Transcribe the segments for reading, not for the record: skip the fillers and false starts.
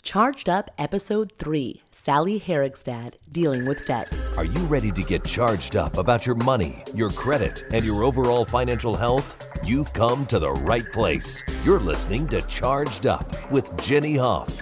Charged Up Episode 3, Sally Herigstad, Dealing with Debt. Are you ready to get charged up about your money, your credit, and your overall financial health? You've come to the right place. You're listening to Charged Up with Jenny Hoff.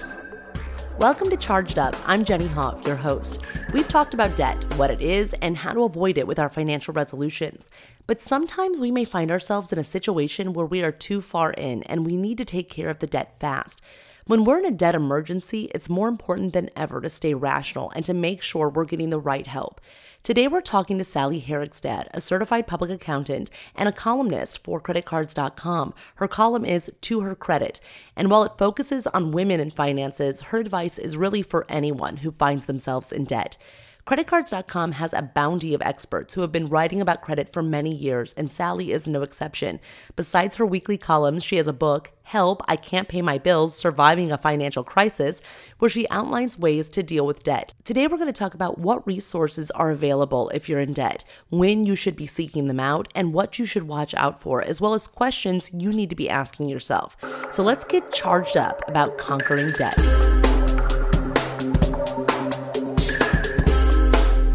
Welcome to Charged Up. I'm Jenny Hoff, your host. We've talked about debt, what it is, and how to avoid it with our financial resolutions. But sometimes we may find ourselves in a situation where we are too far in and we need to take care of the debt fast. When we're in a debt emergency, it's more important than ever to stay rational and to make sure we're getting the right help. Today, we're talking to Sally Herigstad, a certified public accountant and a columnist for CreditCards.com. Her column is To Her Credit, and while it focuses on women and finances, her advice is really for anyone who finds themselves in debt. CreditCards.com has a bounty of experts who have been writing about credit for many years, and Sally is no exception. Besides her weekly columns, she has a book, Help, I Can't Pay My Bills, Surviving a Financial Crisis, where she outlines ways to deal with debt. Today, we're going to talk about what resources are available if you're in debt, when you should be seeking them out, and what you should watch out for, as well as questions you need to be asking yourself. So let's get charged up about conquering debt.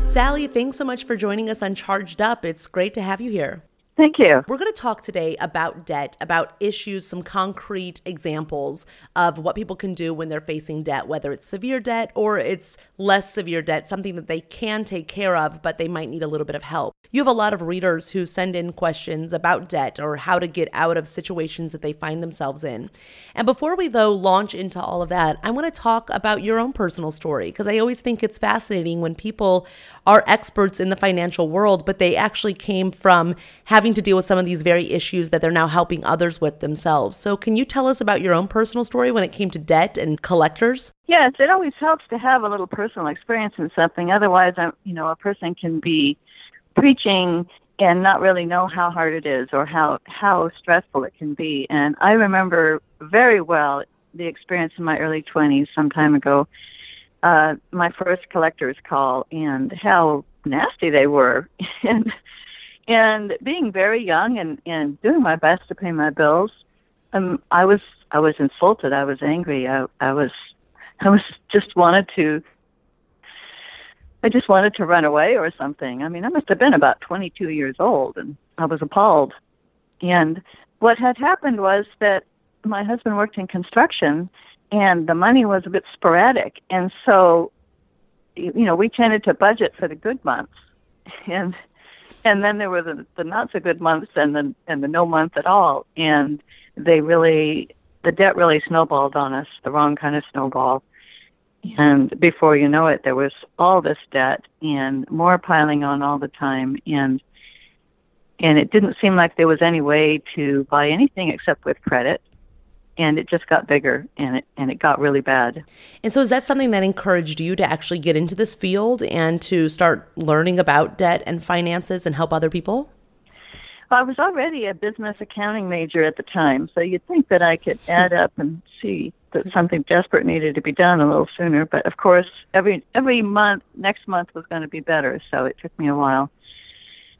Sally, thanks so much for joining us on Charged Up. It's great to have you here. Thank you. We're going to talk today about debt, about issues, some concrete examples of what people can do when they're facing debt, whether it's severe debt or it's less severe debt, something that they can take care of, but they might need a little bit of help. You have a lot of readers who send in questions about debt or how to get out of situations that they find themselves in. And before we, though, launch into all of that, I want to talk about your own personal story, because I always think it's fascinating when people are experts in the financial world, but they actually came from having to deal with some of these very issues that they're now helping others with themselves. So can you tell us about your own personal story when it came to debt and collectors? Yes, it always helps to have a little personal experience in something. Otherwise, a person can be preaching and not really know how hard it is or how stressful it can be. And I remember very well the experience in my early 20s some time ago, my first collector's call, and how nasty they were. And being very young and doing my best to pay my bills, I was insulted. I was angry. I just wanted to run away or something. I mean, I must have been about 22 years old, and I was appalled. And what had happened was that my husband worked in construction, and the money was a bit sporadic. And so, we tended to budget for the good months. And then there were the not so good months and the no month at all. And the debt really snowballed on us, the wrong kind of snowball. And before you know it, there was all this debt and more piling on all the time. And it didn't seem like there was any way to buy anything except with credit. And it just got bigger, and it got really bad. And so is that something that encouraged you to actually get into this field and to start learning about debt and finances and help other people? Well, I was already a business accounting major at the time, so you'd think that I could add up and see that something desperate needed to be done a little sooner. But of course, every month, next month was going to be better, so it took me a while.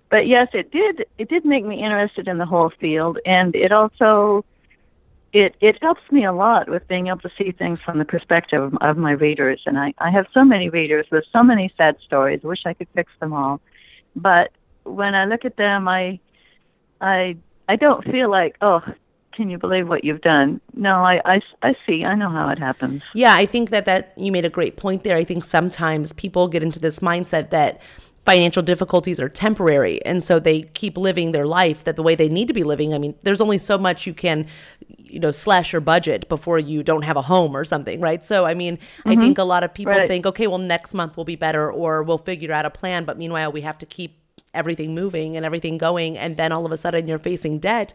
But yes, it did make me interested in the whole field, and it also It helps me a lot with being able to see things from the perspective of my readers. And I have so many readers with so many sad stories. I wish I could fix them all. But when I look at them, I don't feel like, oh, can you believe what you've done? No, I see. I know how it happens. Yeah, I think that you made a great point there. I think sometimes people get into this mindset that financial difficulties are temporary, and so they keep living their life that the way they need to be living. I mean, there's only so much you can, slash your budget before you don't have a home or something, right? So, I mean, I think a lot of people think, okay, well, next month will be better, or we'll figure out a plan. But meanwhile, we have to keep everything moving and everything going. And then all of a sudden you're facing debt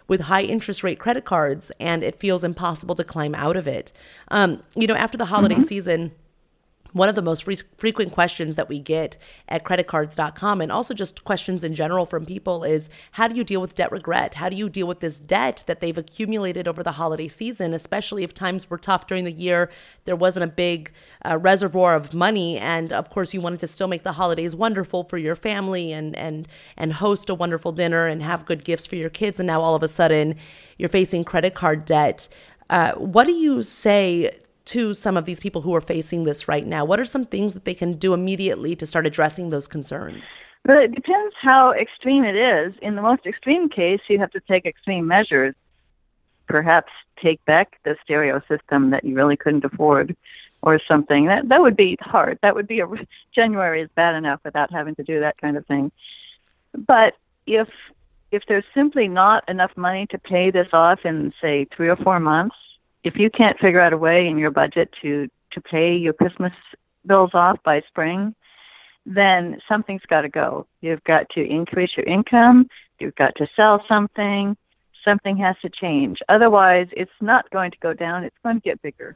with high interest rate credit cards, and it feels impossible to climb out of it. After the holiday season, one of the most frequent questions that we get at CreditCards.com, and also just questions in general from people, is how do you deal with debt regret? How do you deal with this debt that they've accumulated over the holiday season, especially if times were tough during the year, there wasn't a big reservoir of money, and of course you wanted to still make the holidays wonderful for your family and host a wonderful dinner and have good gifts for your kids, and now all of a sudden you're facing credit card debt. What do you say to some of these people who are facing this right now? What are some things that they can do immediately to start addressing those concerns? Well, it depends how extreme it is. In the most extreme case, you have to take extreme measures. Perhaps take back the stereo system that you really couldn't afford or something. That would be hard. That would be January is bad enough without having to do that kind of thing. But if there's simply not enough money to pay this off in, say, 3 or 4 months, if you can't figure out a way in your budget to pay your Christmas bills off by spring, then something's got to go. You've got to increase your income. You've got to sell something. Something has to change. Otherwise, it's not going to go down. It's going to get bigger.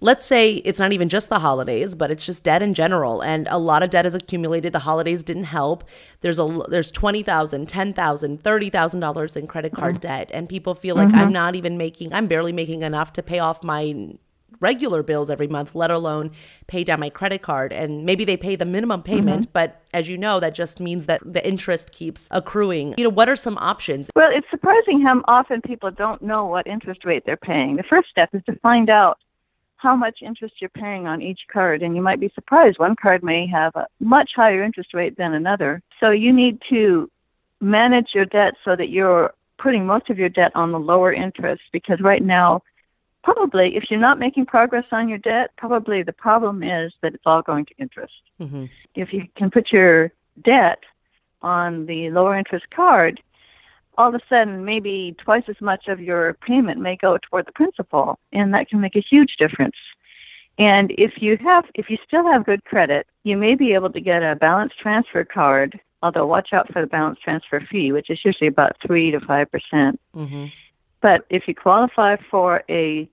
Let's say it's not even just the holidays, but it's just debt in general. And a lot of debt is accumulated. The holidays didn't help. There's $20,000, $10,000, $30,000 in credit card debt. And people feel like I'm barely making enough to pay off my regular bills every month, let alone pay down my credit card. And maybe they pay the minimum payment, but as you know, that just means that the interest keeps accruing. What are some options? Well, it's surprising how often people don't know what interest rate they're paying. The first step is to find out how much interest you're paying on each card. And you might be surprised. One card may have a much higher interest rate than another. So you need to manage your debt so that you're putting most of your debt on the lower interest, because right now, probably, if you're not making progress on your debt, probably the problem is that it's all going to interest. If you can put your debt on the lower interest card, all of a sudden maybe twice as much of your payment may go toward the principal, and that can make a huge difference. And if you still have good credit, you may be able to get a balance transfer card, although watch out for the balance transfer fee, which is usually about 3 to 5%. But if you qualify for a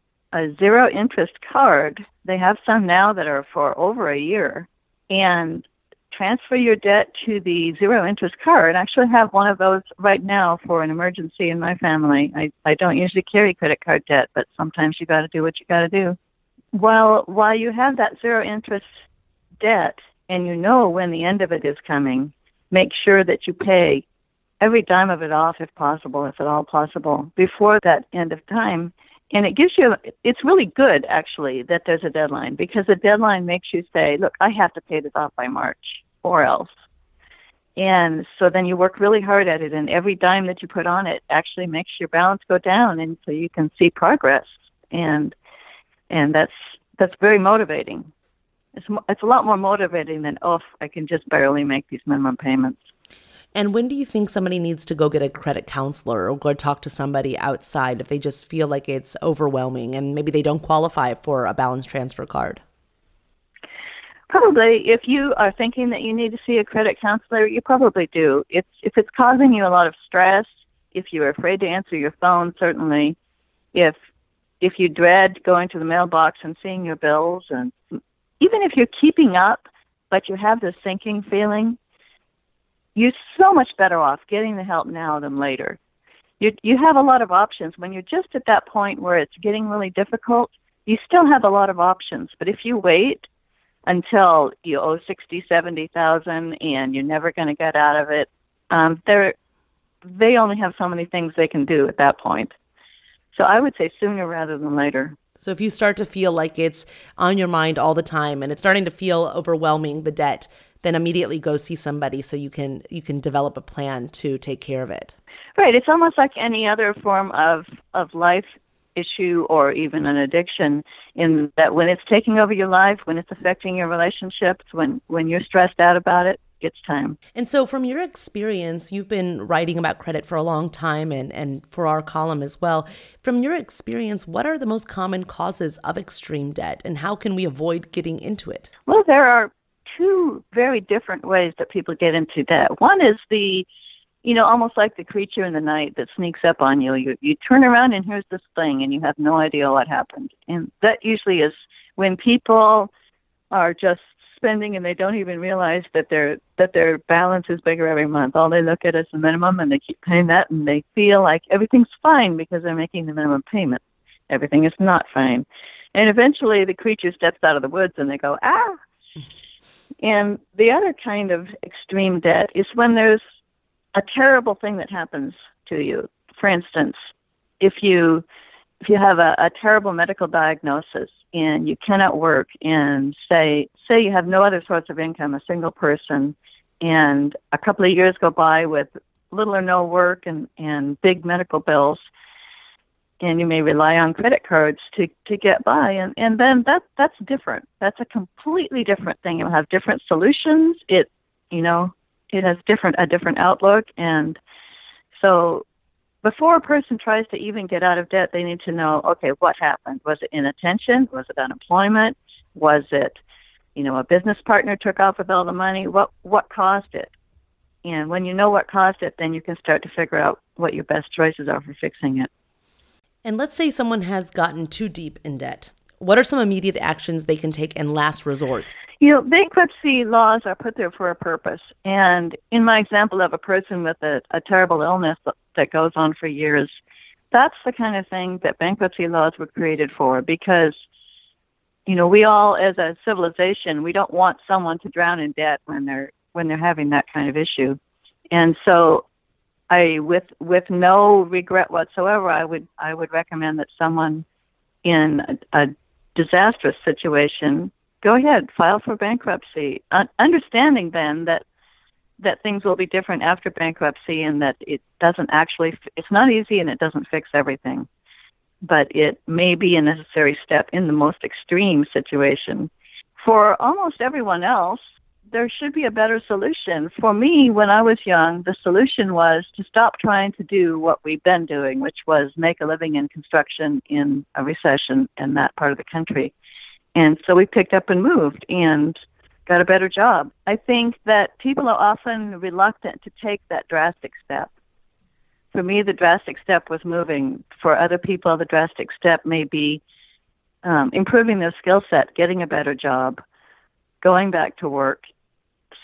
zero interest card, they have some now that are for over a year, and transfer your debt to the zero interest card. I actually have one of those right now for an emergency in my family. I don't usually carry credit card debt, but sometimes you got to do what you got to do. While you have that zero interest debt and you know when the end of it is coming, make sure that you pay every dime of it off if possible, if at all possible, before that end of time. And it's really good, actually, that there's a deadline, because the deadline makes you say, look, I have to pay this off by March or else. And so then you work really hard at it, and every dime that you put on it actually makes your balance go down, and so you can see progress. And that's very motivating. It's a lot more motivating than, I can just barely make these minimum payments. And when do you think somebody needs to go get a credit counselor or go talk to somebody outside if they just feel like it's overwhelming and maybe they don't qualify for a balance transfer card? Probably. If you are thinking that you need to see a credit counselor, you probably do. If it's causing you a lot of stress, if you're afraid to answer your phone, certainly. If you dread going to the mailbox and seeing your bills, and even if you're keeping up but you have this sinking feeling, you're so much better off getting the help now than later. You have a lot of options. When you're just at that point where it's getting really difficult, you still have a lot of options. But if you wait until you owe $60,000, $70,000 and you're never going to get out of it, they only have so many things they can do at that point. So I would say sooner rather than later. So if you start to feel like it's on your mind all the time and it's starting to feel overwhelming, the debt, then immediately go see somebody so you can develop a plan to take care of it. Right. It's almost like any other form of life issue or even an addiction, in that when it's taking over your life, when it's affecting your relationships, when you're stressed out about it, it's time. And so from your experience, you've been writing about credit for a long time and for our column as well. From your experience, what are the most common causes of extreme debt and how can we avoid getting into it? Well, there are two very different ways that people get into debt. One is almost like the creature in the night that sneaks up on you. You turn around and here's this thing and you have no idea what happened. And that usually is when people are just spending and they don't even realize that their balance is bigger every month. All they look at is the minimum and they keep paying that and they feel like everything's fine because they're making the minimum payment. Everything is not fine. And eventually the creature steps out of the woods and they go, ah! And the other kind of extreme debt is when there's a terrible thing that happens to you. For instance, if you if you have a terrible medical diagnosis and you cannot work, and say you have no other source of income, a single person, and a couple of years go by with little or no work and big medical bills, and you may rely on credit cards to get by, and then that's different. That's a completely different thing. You'll have different solutions. It has a different outlook, and so before a person tries to even get out of debt, they need to know, okay, what happened? Was it inattention? Was it unemployment? Was it, a business partner took off with all the money? What caused it? And when you know what caused it, then you can start to figure out what your best choices are for fixing it. And let's say someone has gotten too deep in debt. What are some immediate actions they can take in last resort? Bankruptcy laws are put there for a purpose. And in my example of a person with a terrible illness that goes on for years, that's the kind of thing that bankruptcy laws were created for, because, we all, as a civilization, we don't want someone to drown in debt when they're having that kind of issue. And so with no regret whatsoever, I would recommend that someone in a disastrous situation, go ahead, file for bankruptcy, understanding then that things will be different after bankruptcy, and that it's not easy and it doesn't fix everything, but it may be a necessary step in the most extreme situation. For almost everyone else, there should be a better solution. For me, when I was young, the solution was to stop trying to do what we've been doing, which was make a living in construction in a recession in that part of the country. And so we picked up and moved and got a better job. I think that people are often reluctant to take that drastic step. For me, the drastic step was moving. For other people, the drastic step may be improving their skill set, getting a better job, going back to work.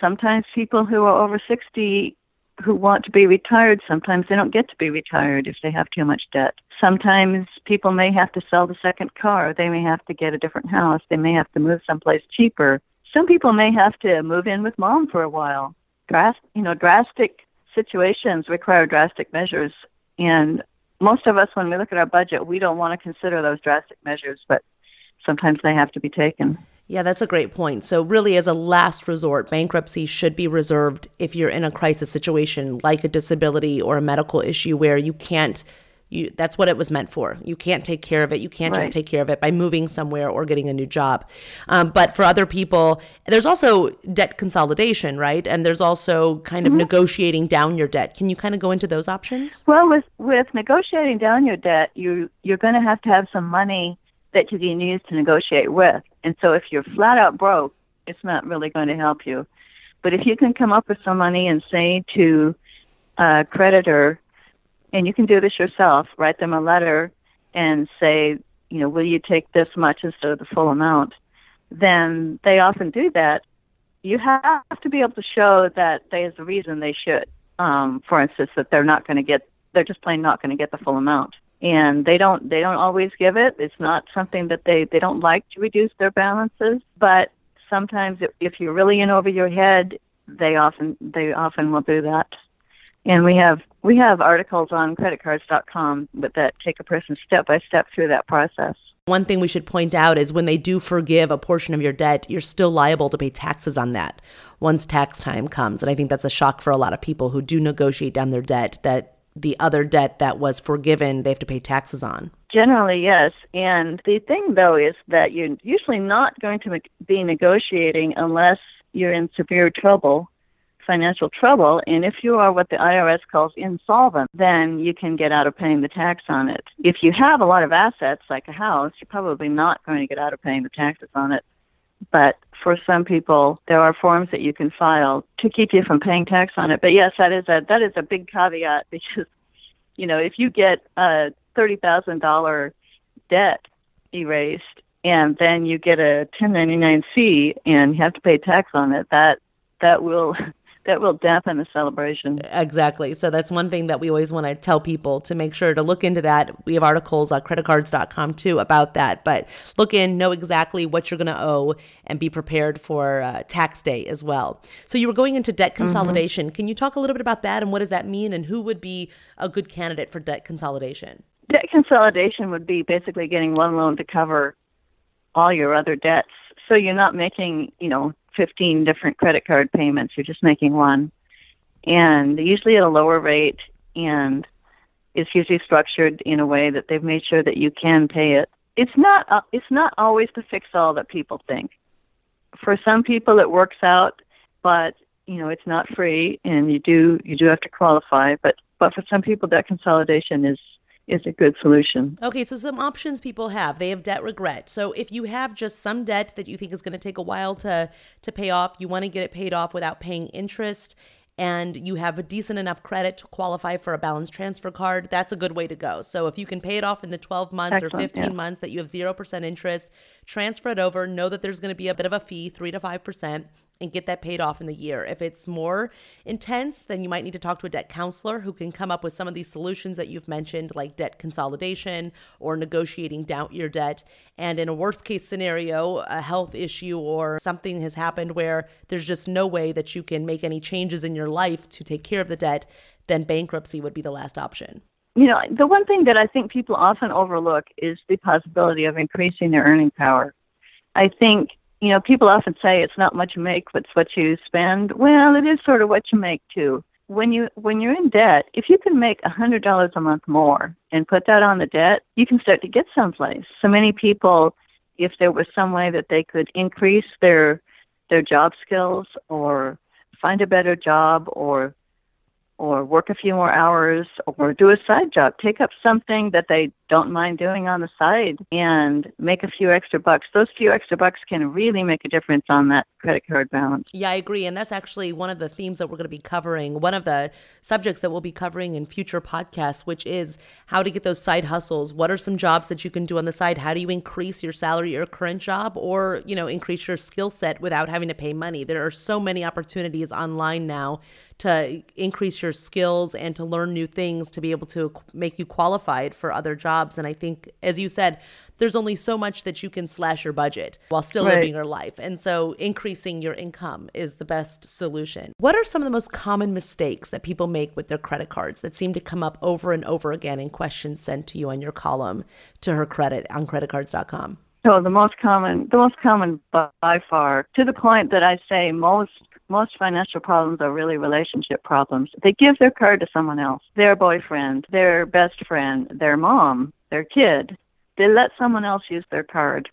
Sometimes people who are over 60 who want to be retired, sometimes they don't get to be retired if they have too much debt. Sometimes people may have to sell the second car. They may have to get a different house. They may have to move someplace cheaper. Some people may have to move in with mom for a while. Drastic situations require drastic measures. And most of us, when we look at our budget, we don't want to consider those drastic measures, but sometimes they have to be taken. Yeah, that's a great point. So really, as a last resort, bankruptcy should be reserved if you're in a crisis situation like a disability or a medical issue where that's what it was meant for. You can't take care of it. You can't just take care of it by moving somewhere or getting a new job. But for other people, there's also debt consolidation, right? And there's also kind of negotiating down your debt. Can you kind of go into those options? Well, with negotiating down your debt, you're going to have some money that you can use to negotiate with. And so if you're flat out broke, it's not really going to help you. But if you can come up with some money and say to a creditor, and you can do this yourself, write them a letter and say, will you take this much instead of the full amount? Then they often do that. You have to be able to show that there's a reason they should. For instance, that they're just plain not going to get the full amount. And they don't always give it. It's not something that they don't like to reduce their balances. But sometimes if you're really in over your head, they often will do that. And we have articles on CreditCards.com that take a person step by step through that process. One thing we should point out is when they do forgive a portion of your debt, you're still liable to pay taxes on that once tax time comes. And I think that's a shock for a lot of people who do negotiate down their debt, that the other debt that was forgiven, they have to pay taxes on. Generally, yes. And the thing, though, is that you're usually not going to be negotiating unless you're in severe trouble, financial trouble. And if you are what the IRS calls insolvent, then you can get out of paying the tax on it. If you have a lot of assets, like a house, you're probably not going to get out of paying the taxes on it. But for some people, there are forms that you can file to keep you from paying tax on it. But yes, that is a big caveat, because, if you get a $30,000 debt erased and then you get a 1099-C and you have to pay tax on it, that will dampen the celebration. Exactly. So that's one thing that we always want to tell people to make sure to look into that. We have articles on CreditCards.com too about that, but know exactly what you're going to owe and be prepared for tax day as well. So you were going into debt consolidation. Can you talk a little bit about that and what does that mean and who would be a good candidate for debt consolidation? debt consolidation would be basically getting one loan to cover all your other debts. So you're not making, 15 different credit card payments. You're just making one. And usually at a lower rate, and it's usually structured in a way that they've made sure that you can pay it. It's not always the fix-all that people think. For some people it works out, but it's not free, and you do have to qualify. But for some people, debt consolidation is a good solution. Okay, so some options people have. They have debt regret. So if you have just some debt that you think is going to take a while to pay off, you want to get it paid off without paying interest, and you have a decent enough credit to qualify for a balance transfer card, that's a good way to go. So if you can pay it off in the 12 months or 15 months that you have 0% interest, transfer it over, know that there's going to be a bit of a fee, 3 to 5%, and get that paid off in the year. If it's more intense, then you might need to talk to a debt counselor who can come up with some of these solutions that you've mentioned, like debt consolidation or negotiating down your debt. And in a worst case scenario, a health issue or something has happened where there's just no way that you can make any changes in your life to take care of the debt, then bankruptcy would be the last option. The one thing that I think people often overlook is the possibility of increasing their earning power. I think people often say it's not what you make, but it's what you spend. Well, it is sort of what you make too. When you're in debt, if you can make $100 a month more and put that on the debt, you can start to get someplace. So many people, if there was some way that they could increase their job skills or find a better job or work a few more hours or do a side job, take up something that they don't mind doing on the side and make a few extra bucks. Those few extra bucks can really make a difference on that credit card balance. Yeah, I agree. And that's actually one of the themes that we're going to be covering, one of the subjects that we'll be covering in future podcasts, which is how to get those side hustles. What are some jobs that you can do on the side? How do you increase your salary or current job or, increase your skill set without having to pay money? There are so many opportunities online now to increase your skills and to learn new things to be able to make you qualified for other jobs. And I think, as you said, there's only so much that you can slash your budget while still living your life. And so increasing your income is the best solution. What are some of the most common mistakes that people make with their credit cards that seem to come up over and over again in questions sent to you on your column to her credit on CreditCards.com? So the most common by far, to the point that I say most financial problems are really relationship problems. They give their card to someone else, their boyfriend, their best friend, their mom, their kid. They let someone else use their card.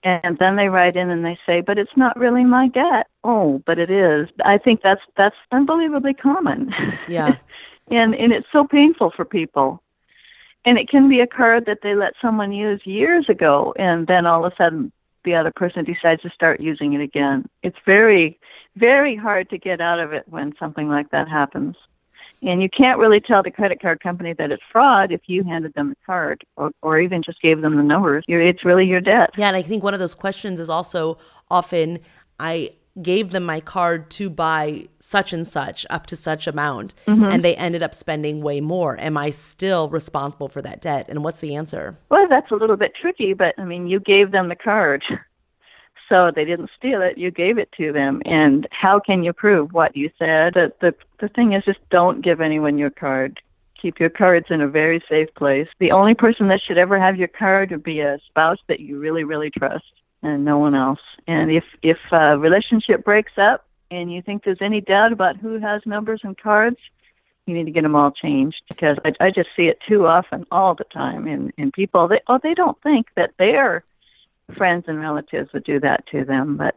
And then they write in and they say, but it's not really my debt. Oh, but it is. I think that's unbelievably common. Yeah. and it's so painful for people. And it can be a card that they let someone use years ago, and then all of a sudden the other person decides to start using it again. It's very, very hard to get out of it when something like that happens. And you can't really tell the credit card company that it's fraud if you handed them the card or even just gave them the numbers. It's really your debt. Yeah, and I think one of those questions is also often, I gave them my card to buy such and such up to such amount, and they ended up spending way more. Am I still responsible for that debt? And what's the answer? Well, that's a little bit tricky, but you gave them the card. So they didn't steal it, you gave it to them. And how can you prove what you said? The thing is, just don't give anyone your card. Keep your cards in a very safe place. The only person that should ever have your card would be a spouse that you really, really trust, and no one else. And if a relationship breaks up and you think there's any doubt about who has numbers and cards, you need to get them all changed, because I just see it too often, all the time. And people, they don't think that their friends and relatives would do that to them. But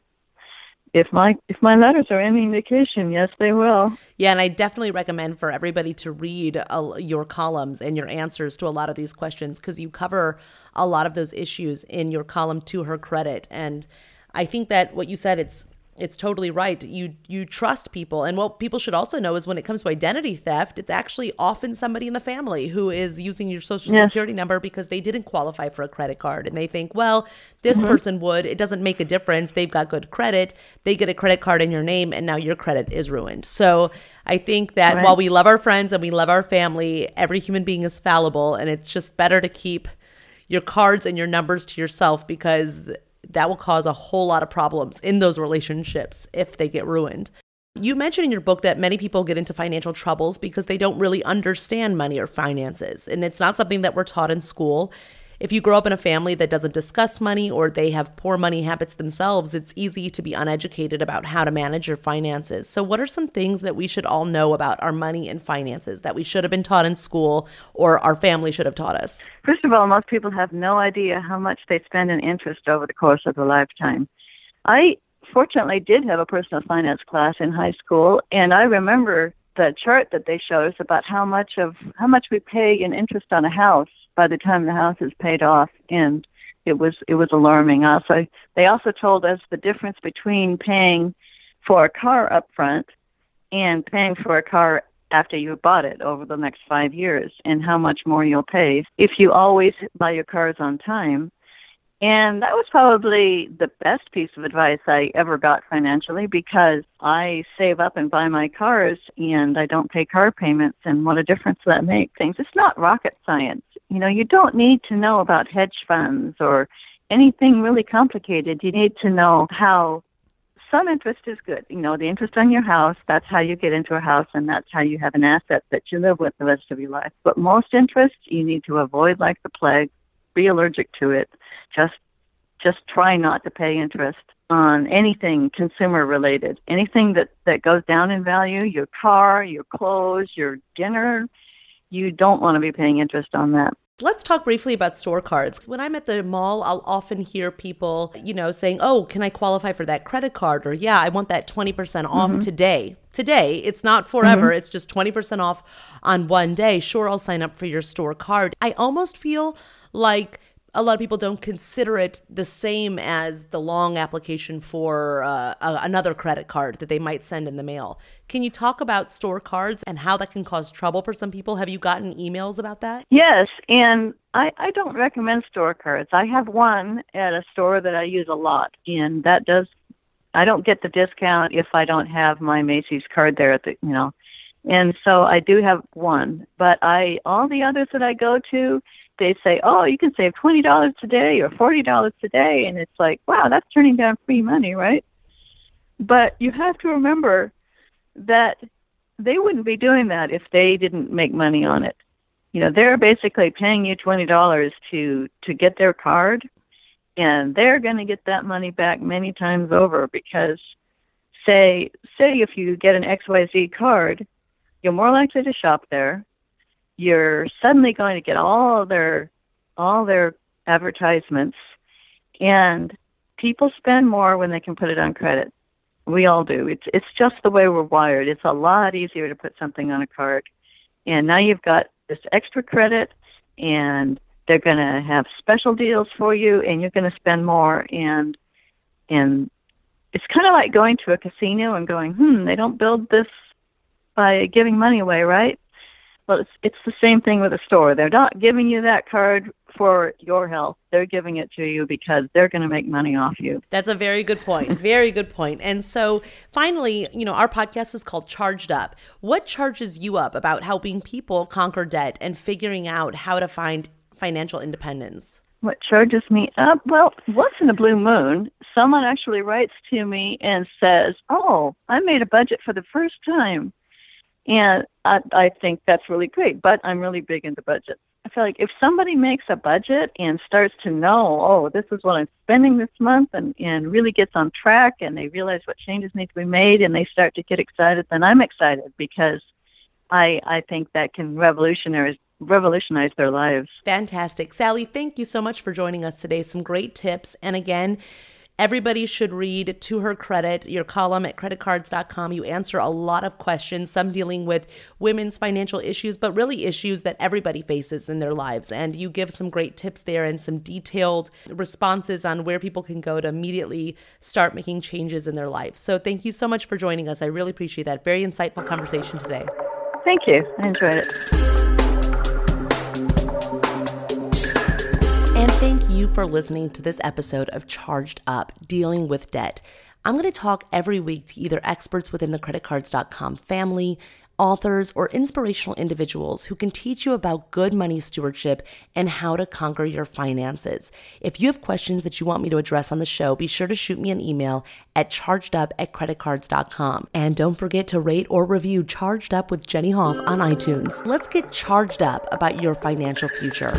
if my letters are any indication, yes, they will. Yeah, and I definitely recommend for everybody to read your columns and your answers to a lot of these questions, because you cover a lot of those issues in your column to her credit. And I think that what you said, it's totally right. You trust people. And what people should also know is when it comes to identity theft, it's actually often somebody in the family who is using your social security number because they didn't qualify for a credit card. And they think, well, this person would. It doesn't make a difference. They've got good credit. They get a credit card in your name, and now your credit is ruined. So I think that while we love our friends and we love our family, every human being is fallible. And it's just better to keep your cards and your numbers to yourself, because that will cause a whole lot of problems in those relationships if they get ruined. You mentioned in your book that many people get into financial troubles because they don't really understand money or finances, and it's not something that we're taught in school. If you grow up in a family that doesn't discuss money or they have poor money habits themselves, it's easy to be uneducated about how to manage your finances. So what are some things that we should all know about our money and finances that we should have been taught in school or our family should have taught us? First of all, most people have no idea how much they spend in interest over the course of a lifetime. I fortunately did have a personal finance class in high school, and I remember the chart that they showed us about how much we pay in interest on a house by the time the house is paid off, and it was alarming. Also, they also told us the difference between paying for a car up front and paying for a car after you bought it over the next 5 years, and how much more you'll pay if you always buy your cars on time. And that was probably the best piece of advice I ever got financially, because I save up and buy my cars and I don't pay car payments, and what a difference that makes. It's not rocket science. You don't need to know about hedge funds or anything really complicated. You need to know how some interest is good. The interest on your house, that's how you get into a house, and that's how you have an asset that you live with the rest of your life. But most interest you need to avoid like the plague, be allergic to it. Just try not to pay interest on anything consumer related. Anything that goes down in value, your car, your clothes, your dinner, you don't want to be paying interest on that. Let's talk briefly about store cards. When I'm at the mall, I'll often hear people, saying, oh, can I qualify for that credit card? Or, yeah, I want that 20% off today. Today, it's not forever. It's just 20% off on one day. Sure, I'll sign up for your store card. I almost feel like a lot of people don't consider it the same as the long application for another credit card that they might send in the mail. Can you talk about store cards and how that can cause trouble for some people? Have you gotten emails about that? Yes, and I don't recommend store cards. I have one at a store that I use a lot, and I don't get the discount if I don't have my Macy's card there and so I do have one. But all the others that I go to, they say, oh, you can save $20 today or $40 today. And it's like, wow, that's turning down free money, right? But you have to remember that they wouldn't be doing that if they didn't make money on it. They're basically paying you $20 to get their card, and they're going to get that money back many times over, because say if you get an XYZ card, you're more likely to shop there. You're suddenly going to get all their advertisements, and people spend more when they can put it on credit. We all do. It's just the way we're wired. It's a lot easier to put something on a card, and now you've got this extra credit, and they're going to have special deals for you, and you're going to spend more, and it's kind of like going to a casino and going, they don't build this by giving money away, right? Well, it's the same thing with a store. They're not giving you that card for your health. They're giving it to you because they're going to make money off you. That's a very good point. Very good point. And so finally, our podcast is called Charged Up. What charges you up about helping people conquer debt and figuring out how to find financial independence? What charges me up? Well, once in a blue moon, someone actually writes to me and says, oh, I made a budget for the first time. And I think that's really great, but I'm really big into budgets. I feel like if somebody makes a budget and starts to know, oh, this is what I'm spending this month, and really gets on track, and they realize what changes need to be made, and they start to get excited, then I'm excited, because I think that can revolutionize their lives. Fantastic. Sally, thank you so much for joining us today. Some great tips. And again, everybody should read To Her Credit, your column at CreditCards.com. You answer a lot of questions, some dealing with women's financial issues, but really issues that everybody faces in their lives. And you give some great tips there and some detailed responses on where people can go to immediately start making changes in their life. So thank you so much for joining us. I really appreciate that. Very insightful conversation today. Thank you. I enjoyed it. And thank you for listening to this episode of Charged Up, Dealing with Debt. I'm going to talk every week to either experts within the CreditCards.com family, authors, or inspirational individuals who can teach you about good money stewardship and how to conquer your finances. If you have questions that you want me to address on the show, be sure to shoot me an email at chargedup@CreditCards.com. And don't forget to rate or review Charged Up with Jenny Hoff on iTunes. Let's get charged up about your financial future.